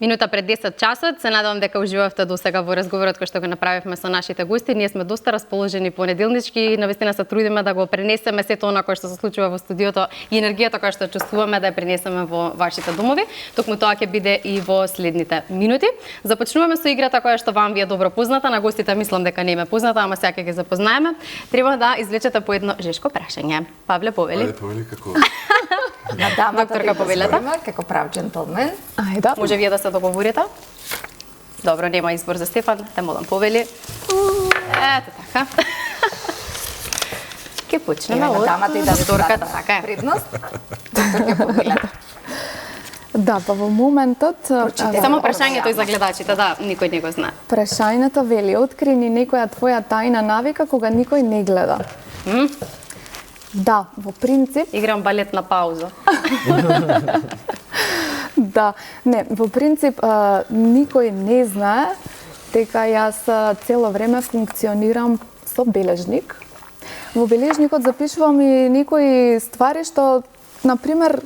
Минута пред 10 часот, се надевам дека уживавте досега во разговорот кој што го направивме со нашите гости. Ние сме доста расположени понеделнички и навистина се трудиме да го пренесеме сето она кое што се случува во студиото и енергијата која што чувствуваме да ја пренесеме во вашите домови. Токму тоа ќе биде и во следните минути. Започнуваме со играта која што вам ви е добро позната, на гостите мислам дека не ме позната, ама сега ќе ги запознаеме. Треба да извлечете по едно жешко прашање. Павле, повели. Ајде, повели како. На дамата Докторка Повелета. Како прав джентлмен. Ајде. Може вие да се договорите? Добро, нема избор за Стефан, те молам повели. Ето така. Ке почнеме На од дамата и да докторката, така е. предност. Докторка Повелета. Да, па во моментот Само прашањето и за гледачите, да, никој не го знае. прашањето вели: откри ни некоја твоја тајна навика кога никој не гледа. Да, во принцип, Играм балет на пауза. да. Не, во принцип никој не знае дека јас цело време функционирам со бележник. Во бележникот запишувам и некои ствари што, на пример,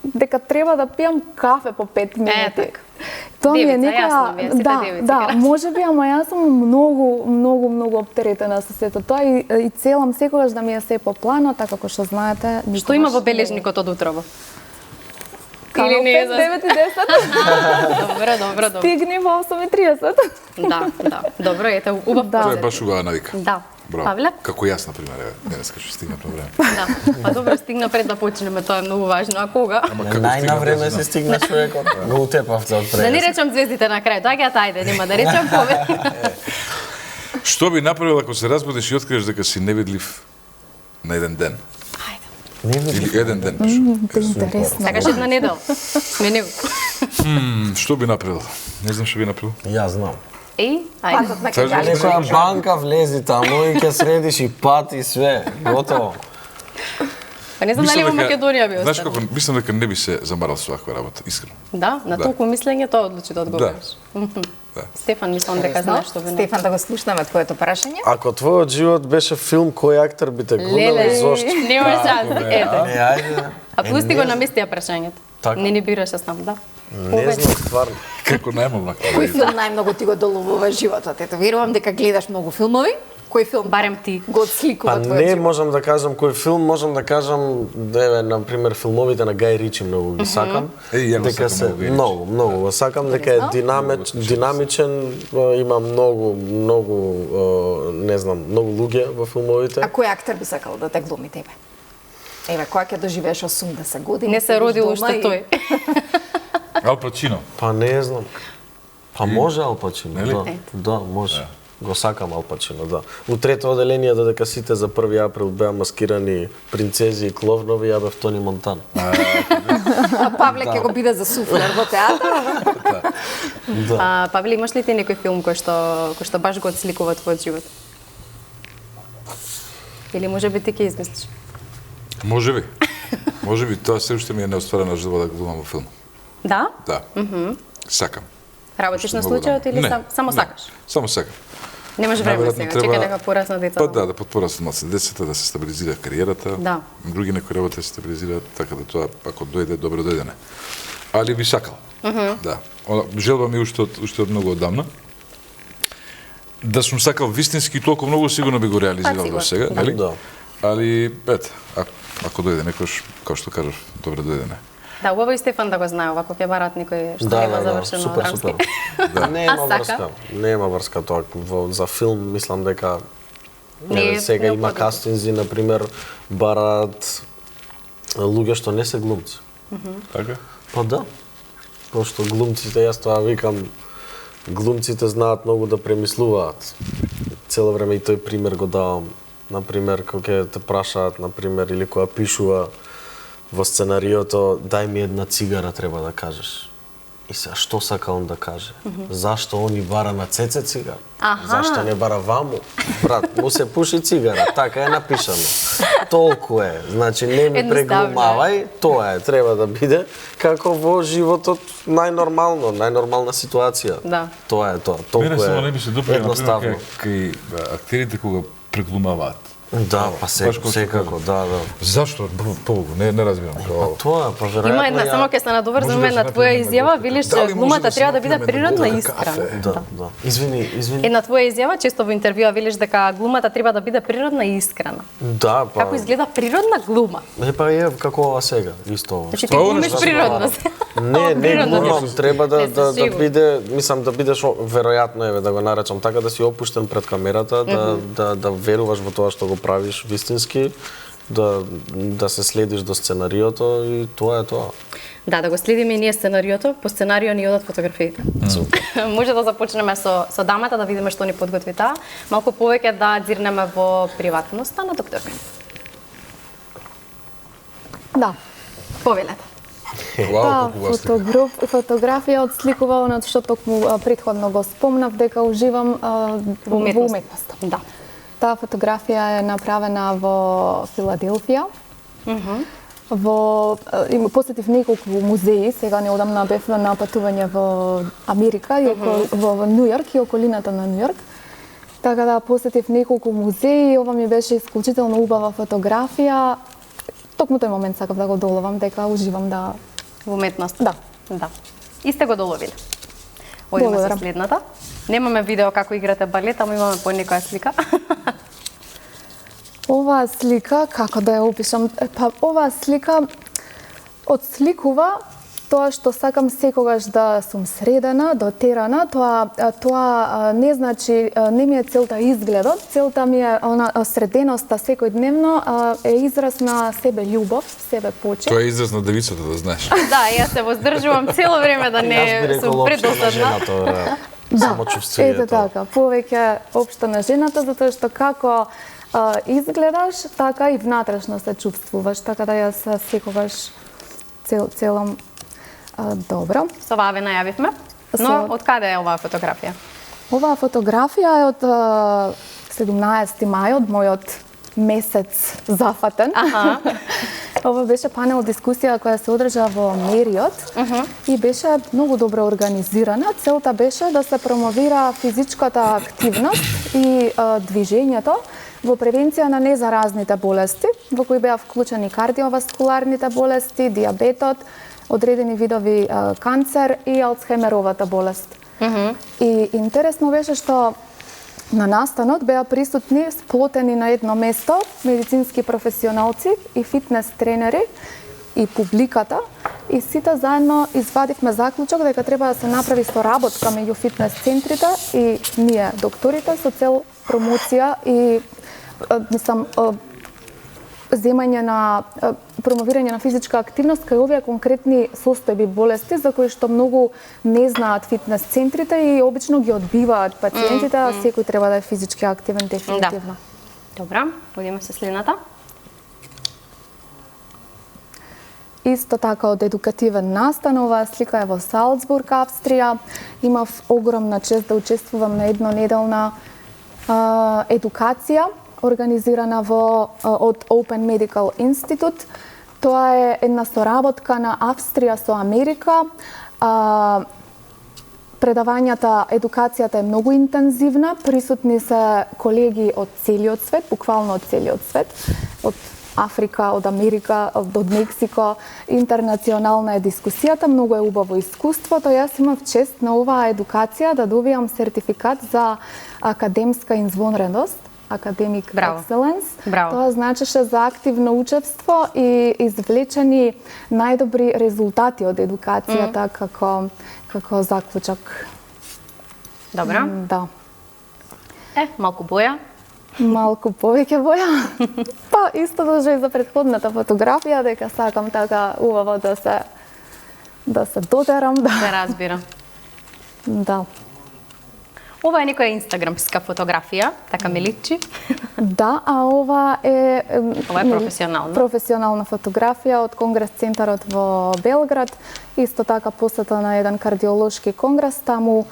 дека треба да пијам кафе по 5 минути. така. Тоа ми е Девица, јасно некоја ми е, сите да, девици да, кажат. може би, ама јас сум многу оптеретена со сето тоа и целам секогаш да ми е се по плано, така како што знаете. Што има во бележникот од утрово? Или Или не е 5, за- 9 и 10. Добро. Стигни во 8:30. Да. Добро, ете, убав. Да. Тоа е баш убава навика. Да. Браво. Павле? Како јас, например, денеска што стигнав на време. Да. Па добро, стигна пред да почнеме, тоа е многу важно. А кога? Ама Најна време се стигна човекот. Го утепавте од Да не пред. речам звездите на крај, доаѓаат, ајде, нема да речам повеќе. Што би направил ако се разбудиш и откриеш дека си невидлив на еден ден? Не ви Или еден ден, пишу. Интересно. Сакаш една недел? Смени го. Што би направил? Не знам што би направил. Ја знам. Еј, ајде. Патот на Кажи. кај Некоја банка влези таму и ќе средиш и пат и све. Готово. Па не знам дали во Македонија би Знаеш останал. како, мислам дека не би се замарал со ваква работа, искрено. Да, на Да. толку мислење тоа одлучи да одговориш. Да. Стефан, мислам дека знаеш што би Стефан, да го слушнаме твоето прашање. Ако твојот живот беше филм, кој актер би те глумел и зошто? Нема шанс, ете. Не, ајде. А пусти го не на местија прашањето. Така. Не бираше сам, да. Не знам, стварно. Како најмалак. Кој филм најмногу ти го доловува животот? Ето, верувам дека гледаш многу филмови. Кој филм Барем ти. го отсликува Па твојот не живот? можам да кажам кој филм, можам да кажам, еве, на пример, филмовите на Гај Ричи многу ги сакам. Ја го Дека сакам се многу Гај Ричи. многу го сакам, дека е динамичен, има многу, не знам, многу луѓе во филмовите. А кој актер би сакал да те глуми тебе? Еве, кога ќе доживееш 80 години? Не се седиш родил дома уште и- тој. Ал Пачино. Па не знам. Па може Ал Пачино, Нели? да. Да, може. Го сакам Ал Пачино, да. У трето оделение додека сите за 1 април беа маскирани принцези и кловнови, ја бев Тони Монтан. А Павле ќе го биде за суфлер во театар? А, Павле, имаш ли ти некој филм кој што баш го отсликува твојот живот? Или може би ти ќе измислиш? Може би. Може би тоа се уште ми е неостварена желба да глумам во филм. Да? Да. Сакам. Работиш на Многу случајот да. или Не, само не. сакаш? Само сакам. Немаш време Најверојатно сега, треба- чекај дека пораснат децата. Па да пораснат малце децата, да се стабилизира кариерата. Да. Други некои работи се стабилизираат, така да тоа ако дојде добро дојдене. Али би сакал. Да. Желба ми уште од многу одамна. Да сум сакал вистински толку многу сигурно би го реализирал сигурно. до сега, нели? Да. Али ете, ако дојде некош, како што кажав, добро дојдене. Да, убаво и Стефан да го знае, овако ќе барат некој што Да, нема да, да, завршено супер, драмски. супер. Нема А сака? врска, нема врска тоа. За филм мислам дека Не е сега има неопходно. кастинзи, на пример, бараат луѓе што не се глумци. Така? Па да. Пошто глумците, јас тоа викам, глумците знаат многу да премислуваат. Цело време и тој пример го давам. Например, кога ќе те прашаат, например, или кога пишува во сценариото, дај ми една цигара, треба да кажеш. И сега, што сака он да каже? Зашто он и бара на цеце цигара? Аха. Зашто не бара ваму? Брат, му се пуши цигара, така е напишано. Толку е. Значи, не ми Едноставно е. преглумавај, тоа е, треба да биде како во животот најнормална ситуација. Да. Тоа е тоа. Толку Мене само е не би се допаѓа, например, едноставно. кај актерите кога преглумаваат. Да, па Баш како што секако, да. Зашто? Побогу, не разбирам. Тоа, па веројатно Има една, само ќе се надоврзам Може да на се твоја направиме изјава, на велиш гостите. че Дали може глумата да се треба да биде напиеме на природна и голема кафе? искрена. Да. Извини. Една твоја изјава, често во интервјуа велиш дека глумата треба да биде природна и искрена. Да, па. Како изгледа природна глума? Па е како ова сега, исто ова. Значи ти Ова глумиш нешто природно. Не Природно глумам, нешто. треба Не да си сигурна. биде, мислам да бидеш веројатно еве да го наречам така да си опуштен пред камерата, да веруваш во тоа што го правиш вистински, да се следиш до сценариото и тоа е тоа. Да, да го следиме и ние сценариото, по сценарио ни одат фотографиите. Може да започнеме со дамата, да видиме што ни подготви таа, малку повеќе да дзирнеме во приватноста на докторка. Да. Повелете. Вау, колку вас слика. Фотографија отсликува она што токму претходно го спомнав дека уживам во уметноста. Да. Таа фотографија е направена во Филаделфија. Посетив неколку музеи, сега неодамна бев на патување во Америка и во Њујорк и околината на Њујорк. Така да посетив неколку музеи, ова ми беше исклучително убава фотографија. Токму тој момент сакав да го доловам, дека уживам да... Во уметност? Да. Да. И сте го доловили. Одиме со Благодарам. следната. Немаме видео како играте балет, ама имаме по некоја слика. Оваа слика, како да ја опишам, па оваа слика отсликува тоа што сакам секогаш да сум средена, дотерана, тоа не значи, не ми е целта изгледот, целта ми е она среденоста секојдневно е израз на себе љубов, себе почит. Тоа е израз на девицата, да знаеш. Да, јас се воздржувам цело време да Јас би не рекол сум општо на предосадна. жената, самочувствието. Ете така, повеќе општо на жената, затоа што како изгледаш, така и внатрешно се чувствуваш, така да јас секогаш целам добро. Со ваа ве најавивме. Но од каде е оваа фотографија? Оваа фотографија е од 17 мај, од мојот месец зафатен. Ова беше панел дискусија која се одржа во Мериот и беше многу добро организирана. Целта беше да се промовира физичката активност и движењето во превенција на незаразните болести, во кои беа вклучени кардиоваскуларните болести, дијабетот, одредени видови канцер и алцхаймеровата болест. И интересно беше што на настанот беа присутни сплотени на едно место медицински професионалци и фитнес тренери и публиката, и сите заедно извадивме заклучок дека треба да се направи соработка меѓу фитнес центрите и ние докторите со цел промоција и земање на промовирање на физичка активност кај овие конкретни состојби болести за кои што многу не знаат фитнес центрите и обично ги одбиваат пациентите, а секој треба да е физички активен дефинитивно. Да. Добра, одиме со следната. Исто така од едукативен настан, оваа слика е во Салцбург, Австрија. Имав огромна чест да учествувам на еднонеделна едукација организирана од Open Medical Institute. Тоа е една соработка на Австрија со Америка. Предавањата, едукацијата е многу интензивна, присутни се колеги од целиот свет, буквално од целиот свет, од Африка, од Америка, од Мексико. Интернационална е дискусијата, многу е убаво искуството. Јас имав чест на оваа едукација да добијам сертификат за академска извонредност, Academic Excellence. Браво. Тоа значеше за активно учество и извлечени најдобри резултати од едукацијата како заклучок. Добра. Да. Малку боја. Малку повеќе боја. Па исто дожи за претходната фотографија дека сакам така убаво да се дотерам, да. Се разбира. Да. Ова е некоја инстаграмска фотографија, така ме личи. Да, а ова е професионална. Професионална фотографија од Конгрес центарот во Белград. Исто така посета на еден кардиолошки конгрес, таму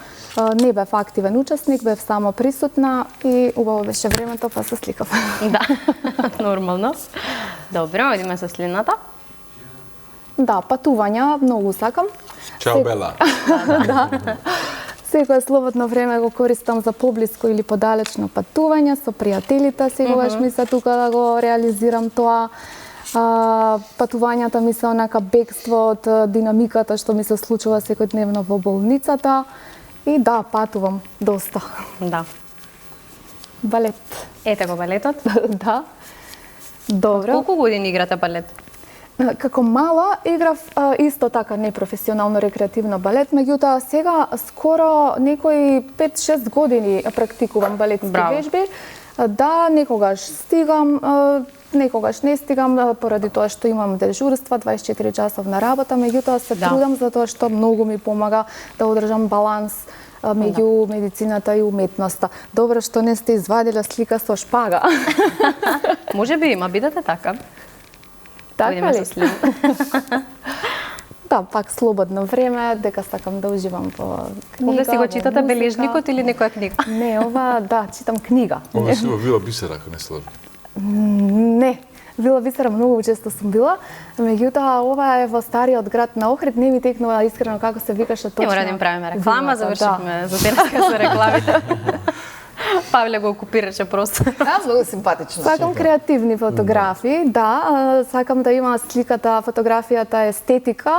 не бев активен учесник, бев само присутна и убаво беше времето, па се сликав. Да, нормално. Добро, одиме со следната. Да, патувања многу сакам. Чао, Бела. Да. Секое слободно време го користам за поблиско или подалечно патување со пријателите, секогаш ми се тука да го реализирам тоа. Патувањата ми се онака бегство од динамиката што ми се случува секојдневно во болницата. И да, патувам доста. Да. Балет. Ете го балетот. Да. Добро. Колку години играте балет? Како мала играв исто така непрофесионално рекреативно балет, меѓутоа сега скоро некои 5-6 години практикувам балетски вежби. Да, некогаш стигам, некогаш не стигам поради тоа што имам дежурства, 24 часовна работа, меѓутоа се трудам за тоа што многу ми помага да одржам баланс меѓу медицината и уметноста. Добро што не сте извадиле слика со шпага. Може би има бидете така. Така ли? Да, пак слободно време, дека сакам да уживам во книга. Кога си го читате бележникот или некоја книга? Не, ова, да, читам книга. Ова си во Вила Бисера, ако не се лажам. Не, Вила Бисера многу често сум била, меѓутоа ова е во стариот град на Охрид, не ми текнува искрено како се викаше точно. Не мора да им правиме реклама, завршивме за денеска со рекламите. Павле го окупираше просто. Да, многу симпатично. Сакам креативни фотографии, да, сакам да има сликата, фотографијата естетика,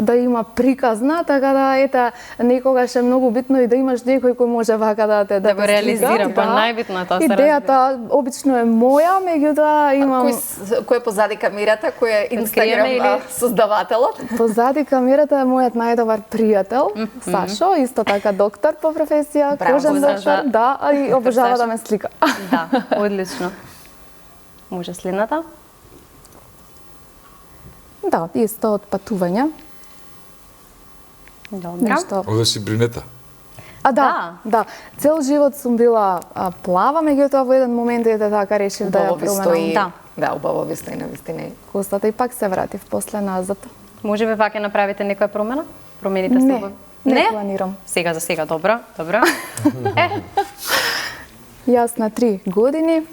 да има приказна, така да ете некогаш е многу битно и да имаш некој кој може вака да те да го реализира, па најбитно е тоа се разбира. Идејата обично е моја, меѓутоа имам Кој е позади камерата, кој е Инстаграм создавателот? Позади камерата е мојот најдобар пријател, Сашо, исто така доктор по професија, кожен доктор, да, и обожава да ме слика. Да, одлично. Може следната? Да, исто од патување. Добро. Ова си Бринета. Да. Цел живот сум била плава, меѓутоа во еден момент така решив да ја променам. Да, убаво ви стои на вистина. Костата и пак се вратив после назад. Може би пак ќе направите некоја промена? Промените слободно? Не планирам. Сега за сега, добро. Јас на 3 години,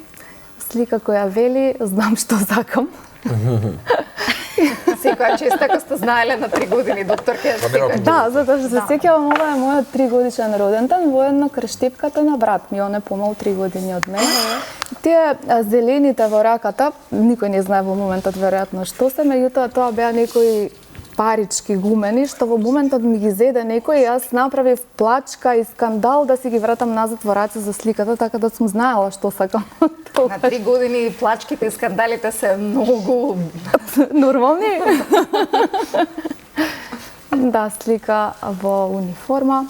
слика која вели, знам што сакам. Секоја чест ако сте знаеле на 3 години, доктор ќе слика. Да, затоа што се сеќавам, ова е мојот 3 годишен роден ден, воедно крштепката на брат ми, он е помал 3 години од мене. Тие зелените во раката, никој не знае во моментот веројатно што се, меѓутоа тоа беа некои парички гумени, што во моментот ми ги зеде некој и јас направив плачка и скандал да си ги вратам назад во раце за сликата, така да сум знаела што сакам. На 3 години плачките и скандалите се многу нормални. Да, слика во униформа,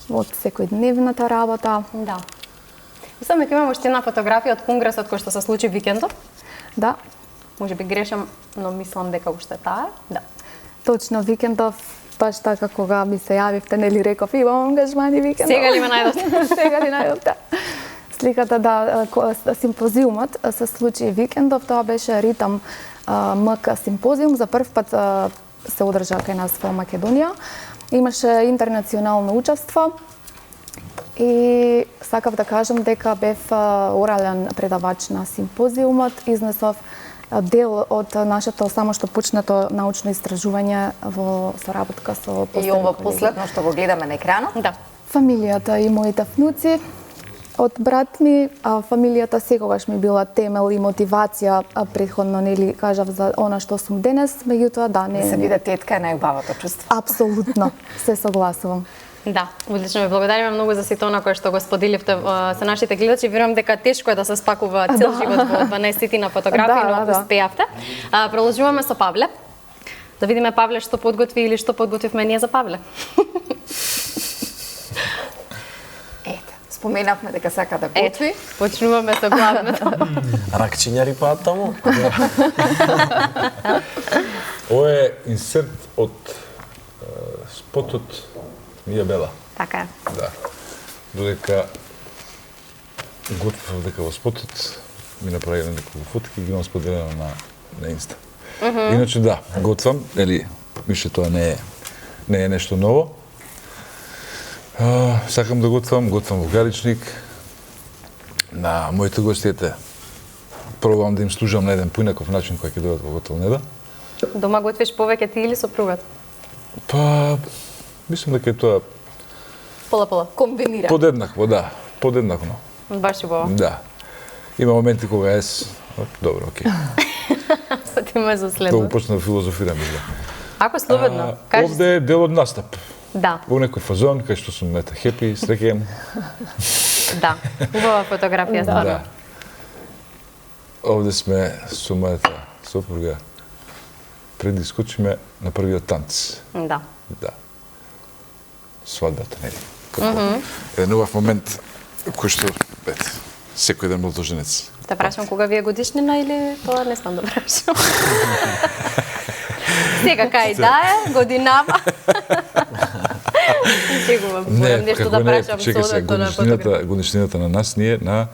во секојдневната работа. Да. Мислам дека имам уште една фотографија од конгресот кој што се случи викендов. Да. Може би грешам, но мислам дека уште таа. Да. Точно, викендов, баш така кога ми се јавивте, нели реков, имам ангажмани викендов. Сега ли ме најдовте? Сега ли најдовте? Сликата, да, симпозиумот се случи викендов, тоа беше Ритам МК симпозиум, за прв пат се одржа кај нас во Македонија. Имаше интернационално учество и сакав да кажам дека бев орален предавач на симпозиумот, изнесов дел од нашето само што почнато научно истражување во соработка со И ова последно што го гледаме на екранот? Да. Фамилијата и моите внуци од брат ми, а фамилијата секогаш ми била темел и мотивација, претходно нели кажав за она што сум денес, меѓутоа да, не. Да се биде тетка е најубавото чувство. Апсолутно, се согласувам. Да, одлично ви благодариме многу за сето она кое што го споделивте со нашите гледачи. Верувам дека тешко е да се спакува цел живот во 12 на фотографии, но успеавте. Продолжуваме со Павле. Да видиме Павле што подготви или што подготвивме ние за Павле. Ете, споменавме дека сака да готви. Почнуваме со главното. Ракчињари паат таму. Ова е инсерт од спотот Мија Бела. Така е. Да. Додека готвев дека во спотот ми направиле неколку фотки и ги имам споделено на Инста. Иначе да, готвам, или више тоа не е нешто ново. Сакам да готвам во гаричник. На моите гости пробувам да им служам на еден поинаков начин кој ќе дојдат во Готелнеда. Дома готвиш повеќе ти или сопругата? Па, мислам дека е тоа Пола. Комбинира. Подеднакво, да. Подеднакво. Баш убаво. Да. Има моменти кога добро, окей. Што ти ме за Тоа следно? го почна да филозофирам изда. Ако слободно, кажи. Овде е дел од настап. Да, Во некој фазон, кај што сум хепи, среќен. да. Убава фотографија, стварно. Да. Овде сме со мојата сопруга. Пред да искочиме на првиот танц. Да. Да. Свадбата, нели? Како еден убав момент кој што, секој ден младоженец. Те прашам кога ви е годишнина или тоа не сам да прашам. Сега кај да е, годинава. Шегувам, морам нешто да прашам чека се, соодветно на фотографија. годишнината на нас ни е на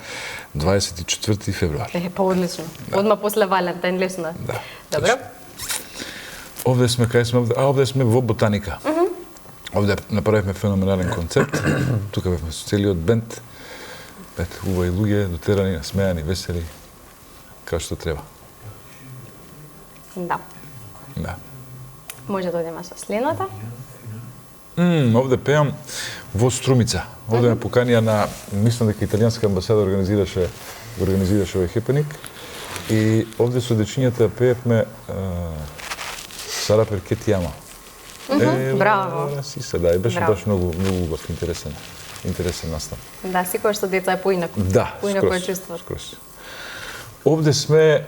24 февруари. Па одлично. Одма после Валентин, лесно е. Да. Добро. Овде сме, кај сме овде? Овде сме во Ботаника. Овде направивме феноменален концерт. Тука бевме со целиот бенд. Убави луѓе, дотерани, насмејани, весели, како што треба. Да. Да. Може да одиме со следната. Овде пеам во Струмица. Овде ме поканија на, мислам дека италијанска амбасада организираше овој хепеник. И овде со дечињата пеевме Сара перке ти ама. Браво. Си се, да, и беше Браво. баш многу убав, интересен настан. Да, секогаш со деца е поинаку. Да, Поинаку е скроз, чувствуваш. скроз. Овде сме,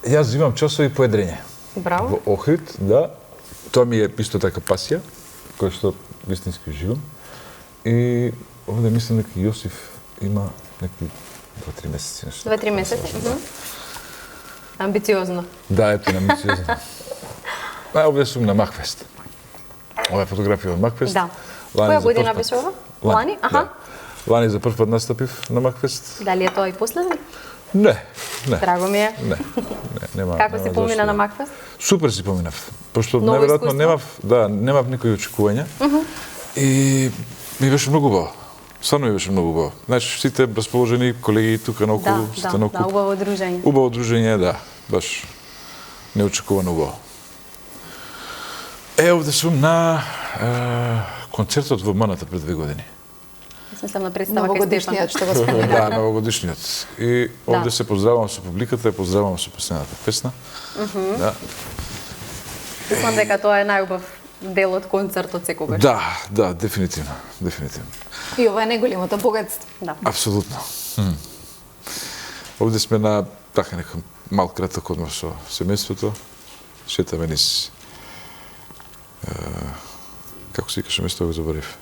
јас имам часови по едрење. Браво. Во Охрид, да. Тоа ми е исто така пасија, која што вистински живам. И овде мислам дека Јосиф има некои 2-3 месеци нешто. 2-3 месеци. Амбициозно. Да, ето на амбициозно. Овде сум на Макфест. Ова е фотографија од Макфест. Да. Лани Која за година прв пат- беше ова? Лани? Аха. Да. Лани за прв пат настапив на Макфест. Дали е тоа и последен? Не. Драго ми е. Нема. Како си нема помина зашто. на Макфест? Супер си поминав. Пошто Ново неверојатно искуство? немав никои очекувања. И ми беше многу убаво. Стварно ми беше многу убаво. Знаеш, сите расположени колеги тука наоколу, сите да, наоколу. убаво дружење. Убаво дружење, да. Баш неочекувано убаво. Овде сум на концертот во Маната пред 2 години. Мислам на представа кај Новогодишниот Стефан. што го спомена. Да, новогодишниот. И овде Да. се поздравувам со публиката, ја поздравувам со последната песна. Да. Мислам дека тоа е најубав дел од концертот секогаш. Да, дефинитивно. И ова е најголемото богатство. Да. Апсолутно. Овде сме на така некој мал краток одмор со семејството. Шетаме низ како се викаше место, го заборив.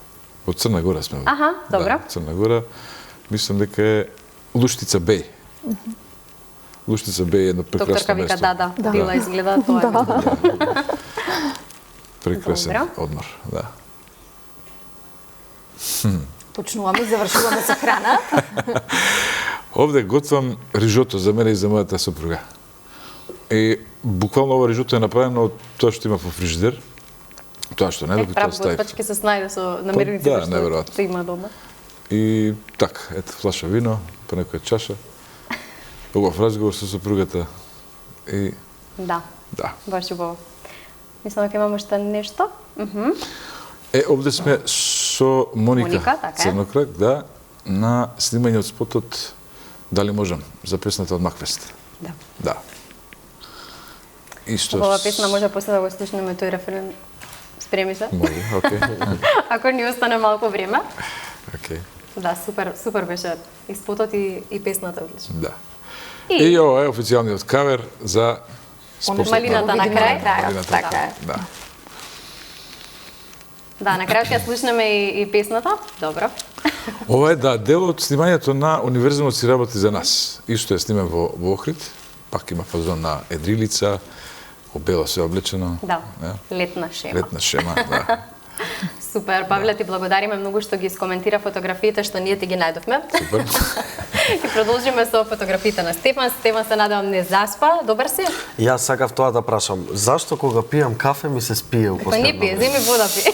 Од Црна Гора сме. Аха, добро. Да, Црна Гора. Мислам дека е Луштица Беј. Луштица Беј е едно прекрасно Докторка вика место. да, била изгледа тоа. е. Прекрасен Добро. одмор, да. Почнуваме и завршуваме со храна. Овде готвам рижото за мене и за мојата сопруга. И буквално ова рижото е направено од тоа што има во фрижидер. Тоа што не доби, тоа Прав стави. готвачки се снајде со намирниците да, што неверојатно. има дома. И така, ето флаша вино, по некоја чаша. Убав разговор со сопругата. И Да, да. баш убаво. Мислам дека имаме уште нешто. Овде сме со Моника, Моника, така е. Црнокрак, да, на снимање од спотот Дали можам, за песната од Макфест. Да. Да. Исто. Ова песна може после да го слушнеме тој референ. Спреми се. Може, окей. Ако ни остане малку време. Окей. Да, супер беше и спотот и песната одлично. Да. И И ова е официјалниот кавер за спотот. малината на крај. Малината, Така е. да. Да, на крај ќе слушнеме и песната. Добро. Ова е дел од снимањето на Универзумот си работи за нас. Исто е снимен во Охрид. Пак има фазон на едрилица, обело се облечено. Да. Да. Летна шема. Летна шема, да. Супер, Павле, ти благодариме многу што ги искоментира фотографиите што ние ти ги најдовме. Супер. И продолжиме со фотографиите на Стефан. Стефан се надевам не заспа. Добар си? Јас сакав тоа да прашам. Зашто кога пијам кафе ми се спие у Па последно не пие, време? земи вода пие.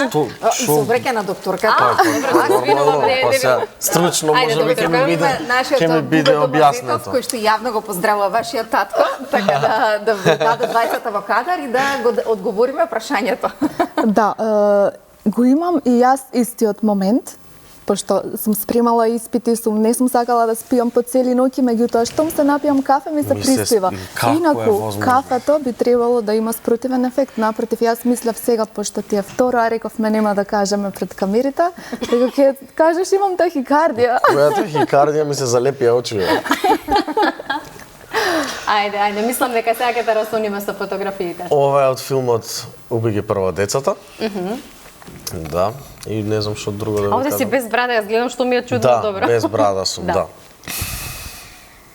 Што? И се обреќа на докторката. А, добро, извинувам, не Па сега, видам. стручно Ајде, може би ќе ми биде, ќе ми биде објаснето. Кој што јавно го поздравува вашиот татко, така да ви даде двајцата во кадар и да го одговориме прашањето. Да, го имам и јас истиот момент, пошто сум спремала испити, не сум сакала да спијам по цели ноќи, меѓутоа штом се напијам кафе ми се приспива. Инаку кафето би требало да има спротивен ефект. Напротив, јас мислев сега пошто ти е второ, а рековме нема да кажеме пред камерите, дека ќе кажеш имам тахикардија. Која тахикардија ми се залепија очи. Ајде, мислам дека сега ќе те расуниме со фотографиите. Ова е од филмот Уби ги прво децата. Да, и не знам што друго да ви Овде си без брада, јас гледам што ми е чудно добро. Да, без брада сум, Да. да.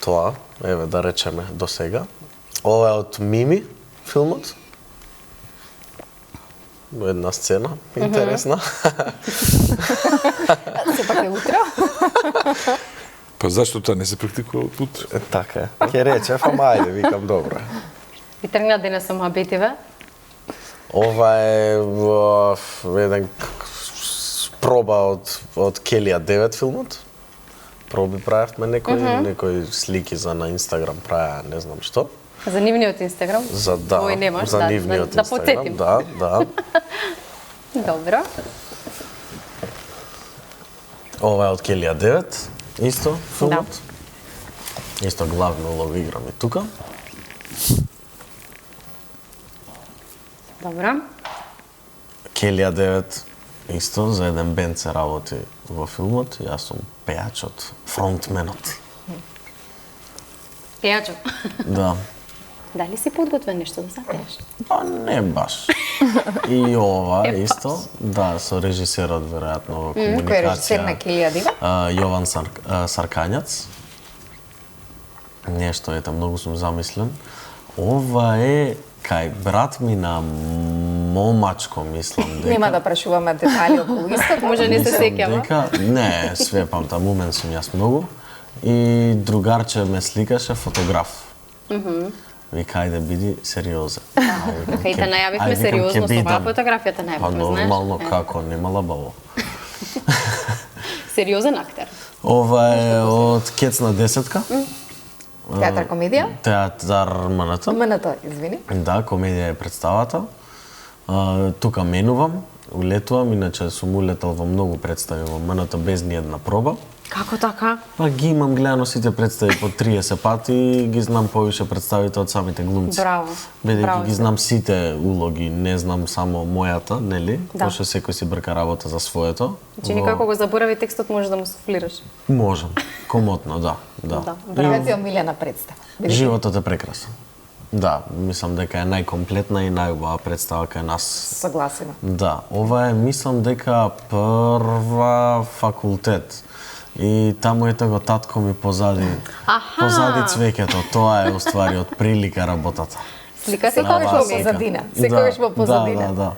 Тоа, еве да речеме до сега. Ова е од Мими, филмот. Една сцена, интересна. Сепак е утро. Па зашто тоа не се практикува утре? Така е. Ќе речев, ама ајде, викам добро. И тргна денес со муабетиве. Ова е еден проба од Келија 9 филмот. Проби правевме некои слики за на Инстаграм правеа, не знам што. За нивниот Инстаграм? За да, Овој немаш, за да, нивниот да Инстаграм. потсетим. Да. Добро. Ова е од Келија 9, исто филмот. Исто главна улога играм и тука. Добро. Келија 9 исто за еден бенд се работи во филмот. Јас сум пејачот, фронтменот. Пејачо. Да. Дали си подготвен нешто да запееш? Па не баш. И ова исто, да, со режисерот веројатно во комуникација. Кој е режисер на Келија Дива? Јован Саркањац. Нешто ета многу сум замислен. Ова е кај брат ми на момачко, мислам дека. Нема да прашуваме детали околу исто. Може не се Мислам сеќава. дека не, све памтам, умен сум јас многу. И другарче ме сликаше фотограф. Вика, ајде биди сериозен. Кај те најавивме сериозно со оваа фотографија те Па најавивме, знаеш? нормално како, немала баво. Сериозен актер. Ова е од Кец на десетка. Театар комедија? Театар МНТ. МНТ, извини. Да, комедија е представата. Тука менувам, улетувам, иначе сум улетал во многу представи во МНТ без ни една проба. Како така? Па ги имам гледано сите представи по 30 пати и ги знам повише представите од самите глумци. Браво. Бидејќи Браво ги си. знам сите улоги, не знам само мојата, нели? Да. Пошто секој си брка работа за своето. Значи никако го заборави текстот, можеш да му суфлираш. Можам. Комотно, да. Да, Која ти е омилена представа? Животот е прекрасен. Да, мислам дека е најкомплетна и најубава представа кај нас. Согласена. Да, ова е, мислам дека прва факултет. И таму ете го татко ми позади, Аха! позади цвеќето. Тоа е уствари од прилика работата. Слика се Секогаш како во ми. позадина. Секогаш во позадина. Да.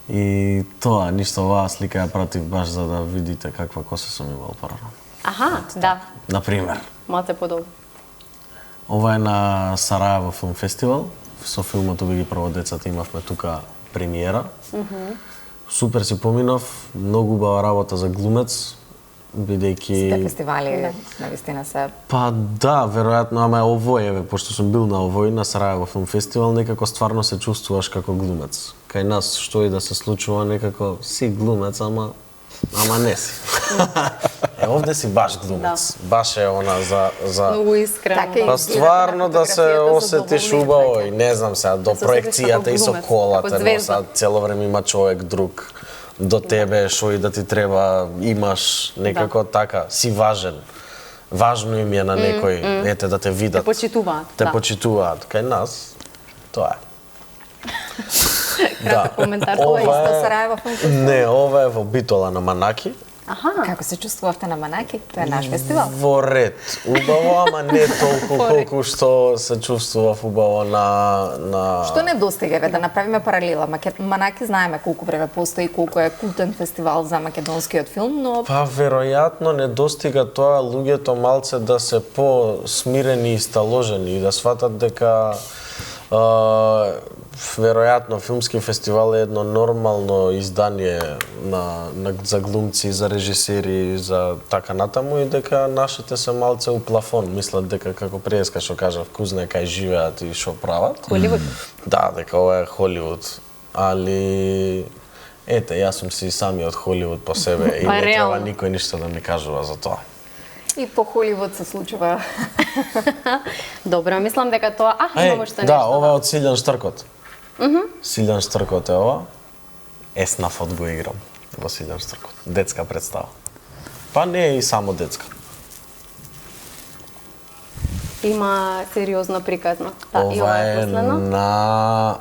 И тоа, ништо оваа слика ја пратив баш за да видите каква коса сум имал порано. Аха, да. Например, Малце подолу. ова е на Сараево филм фестивал. Со филмот Уби ги прво децата имавме тука премиера. Супер си поминав, многу убава работа за глумец, бидејќи... Сите фестивали навистина се... Па да, веројатно, ама овој, еве, пошто сум бил на овој, на Сараево филм фестивал, некако стварно се чувствуваш како глумец. Кај нас, што и да се случува, некако си глумец, ама не си. Овде си баш глумец. Баш е она за... Многу искрено. Така и Па изгледа стварно на да се фотографијата за осетиш доволни убаво така. и не знам сега, до се осетиш како проекцијата и со глумец, колата, како звезда. носат, цело време има човек друг до тебе, што и да ти треба, имаш некако така, си важен. Важно им е на некој, ете да те видат. Те почитуваат, Те да. почитуваат. Кај нас, тоа е. Да. коментар. Ова е Ова исто е- Сараево филм фестивал? Не, ова е во Битола на Манаки. Аха. Како се чувствувавте на Манаки? Тоа е наш фестивал. Во ред. Убаво, ама не толку колку што се чувствував убаво на... Што недостига, еве, да направиме паралела? Манаки знаеме колку време постои, колку е култен фестивал за македонскиот филм, но Па веројатно недостига тоа луѓето малце да се по-смирени и сталожени и да сватат дека веројатно филмски фестивал е едно нормално издание за глумци, за режисери, за така натаму и дека нашите се малце у плафон, мислат дека како преска што кажав, кузне кај живеат и што прават. Холивуд. Да, дека ова е Холивуд, али Ете, јас сум си самиот Холивуд по себе и Па, не треба реално. никој ништо да ми кажува за тоа. И по Холивуд се случува. Добро, мислам дека тоа... имам уште да, нешто. ова е од Силјан Штркот. Силјан Штркот е ова. Еснафот го играм во Силјан Штркот. Детска представа. Па не е и само детска. Има сериозно приказно. Да, и Ова е е последно. на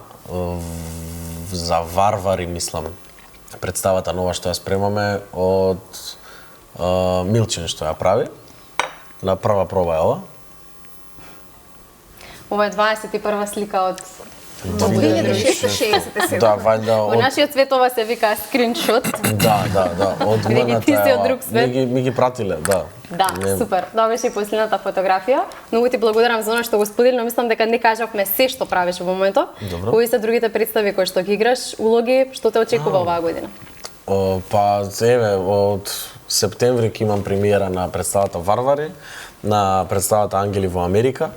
за варвари, мислам. Представата нова што ја спремаме од Милчин што ја прави. На прва проба е ова. Ова е 21 слика од 2667. Да, вајда Во од нашиот свет ова се вика скриншот. да, од Бидејќи ти си од друг свет. Ми ги пратиле, да. Да, супер. Тоа беше и последната фотографија. Многу ти благодарам за она што го сподели, но мислам дека не кажавме се што правиш во моментот. Добро. Кои се другите представи кои што ги играш, улоги, што те очекува оваа година? Па, еве, од септември ќе имам премиера на представата Варвари, на представата Ангели во Америка.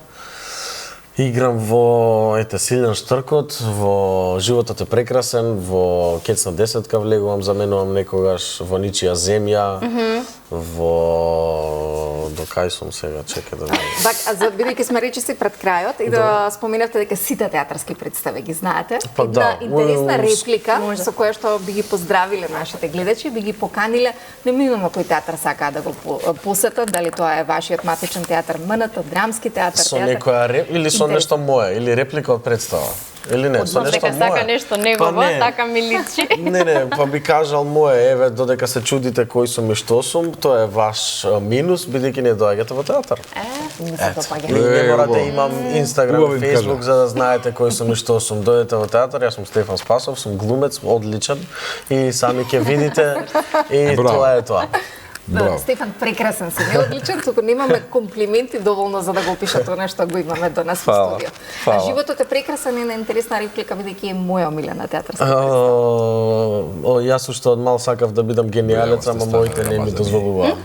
Играм во Силјан Штркот, во Животот е прекрасен, во Кецна десетка влегувам, заменувам некогаш во Ничија земја, во до кај сум сега, чекај да видам. Бидејќи сме речиси пред крајот и да споменавте дека сите театарски представи ги знаете. Па да, Интересна реплика може. со која што би ги поздравиле нашите гледачи, би ги поканиле неминуно кој театар сакаат да го посетат, дали тоа е вашиот матичен театар МНТ, драмски театар, Со некоја или со нешто мое, или реплика од представа. Или не, со нешто Дека мое. сака нешто негово, Па не. така ми личи. Не, па би кажал мое, еве, додека се чудите кој сум и што сум, тоа е ваш минус, бидејќи не доаѓате во театар. Не се допаѓа. Не мора да убаво. имам Инстаграм, Убаво им Фейсбук кажа. за да знаете кој сум и што сум. Дојдете во театар, јас сум Стефан Спасов, сум глумец, одличен и сами ќе видите и Браво. тоа е тоа. Браво. Стефан прекрасен си, не одличен, туку немаме комплименти доволно за да го опишат тоа што го имаме до нас во Фала, студио. фала. А животот е прекрасен е на интересна реплика бидејќи е моја омилена театарска. Јас уште од мал сакав да бидам гениалец, Браво, ама сте моите станали не ми намазани. дозволуваа.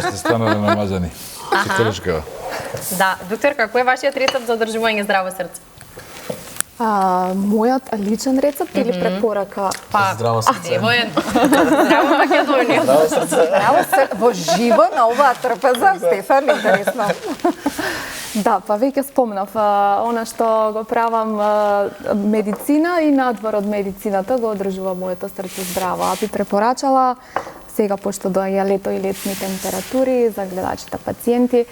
Сте станале намазани. Со телешка. Да, докторка, кој е вашиот рецепт за одржување здраво срце? Мојот личен рецепт или препорака? Па, Здраво срце. Ево е. Здраво Македонија. Браво се во живо на оваа трпеза, Стефан, интересно. Да, па веќе спомнав, она што го правам медицина и надвор од медицината го одржува моето срце здраво. А би препорачала сега пошто доаѓа лето и летни температури за гледачите пациенти,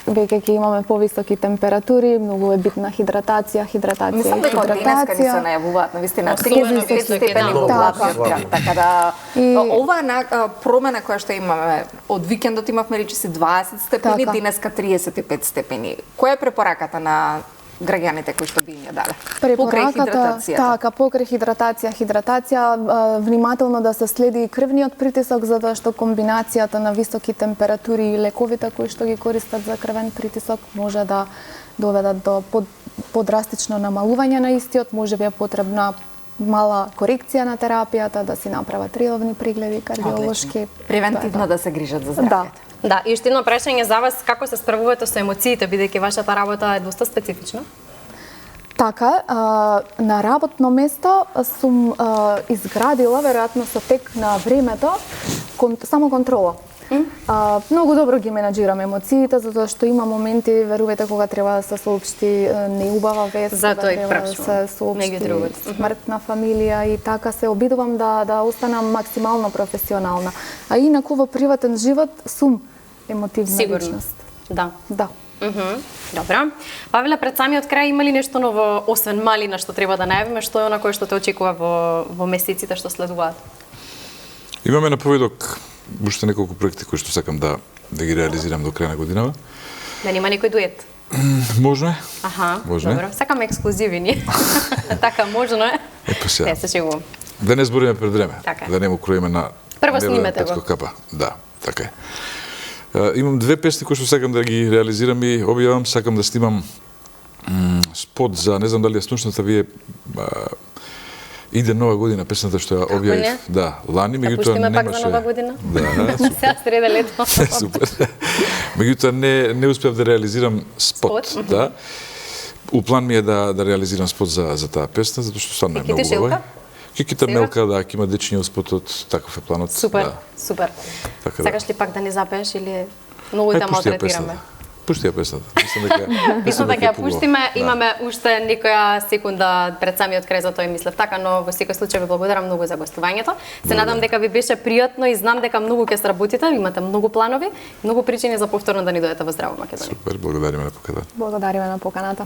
веќе ќе имаме повисоки температури, многу е битна хидратација. Мислам дека од денеска ни се најавуваат на вистина Особено 35 високи, степени да. во главниот Слабо. град, така да И- оваа промена која што имаме од викендот имавме речиси 20 степени, Така. денеска 35 степени. Која е препораката на граѓаните кои што би им ја дале? Препораката, така, покрај хидратација, внимателно да се следи и крвниот притисок, затоа што комбинацијата на високи температури и лековите кои што ги користат за крвен притисок може да доведат до подрастично намалување на истиот, може би е потребна мала корекција на терапијата, да си направат редовни прегледи кардиолошки. Превентивно да се грижат за Да. здравјето. Да, и уште едно прашање за вас, како се справувате со емоциите, бидејќи вашата работа е доста специфична? Така, на работно место сум изградила, веројатно со тек на времето, само контрола. Многу добро ги менаџирам емоциите, затоа што има моменти, верувате, кога треба да се соопшти неубава вест, Затоа и кога треба да прашувам. се Меѓу соопшти другото. смрт на фамилија и така се обидувам да останам максимално професионална. А инаку во приватен живот сум емотивна Сигурно. личност. Да. Да. Добра. Павеле, пред самиот крај има ли нешто ново, освен малина, што треба да најавиме, што е она кое што те очекува во месеците што следуваат? Имаме на поведок уште неколку проекти кои што сакам да ги реализирам до крај на годинава. Да нема некој дует? Можно е. Аха, Можно е. добро. Сакаме ексклузиви ни. Така, можно е. Па сега. Не, се шегувам. Да не збориме пред време. Така е. Да не му кроиме на Прво небен снимете Петко го. Капа. Да, така е. Имам две песни кои што сакам да ги реализирам и објавам. Сакам да снимам спот за, не знам дали ја слушнате вие, Иде нова година, песната што ја објавив. не? Да, лани, Да меѓутоа пуштиме немаше. пак за нова година? Да, Сега среда лето. супер. Меѓутоа не успеав да реализирам спот, Спот, да. У план ми е да реализирам спот за таа песна, затоа што стварно е Ки ти многу Шилка? убава. Кикита Сега? Мелка, да, ќе има дечиња успотот, таков е планот. Супер, Да. супер. Така да. Сакаш ли пак да ни запееш или многу и да Пушти ја малтретираме? песната. Пушти ја песната. Мислам дека ја пугува. пуштиме, Да. имаме уште некоја секунда пред самиот крај, затоа и мислев така, но во секој случај ви благодарам многу за гостувањето. Се надам дека ви беше пријатно и знам дека многу ќе сработите, имате многу планови, многу причини за повторно да ни дојдете во Здраво Македонија. Супер, благодариме на поканата. Благодариме на поканата.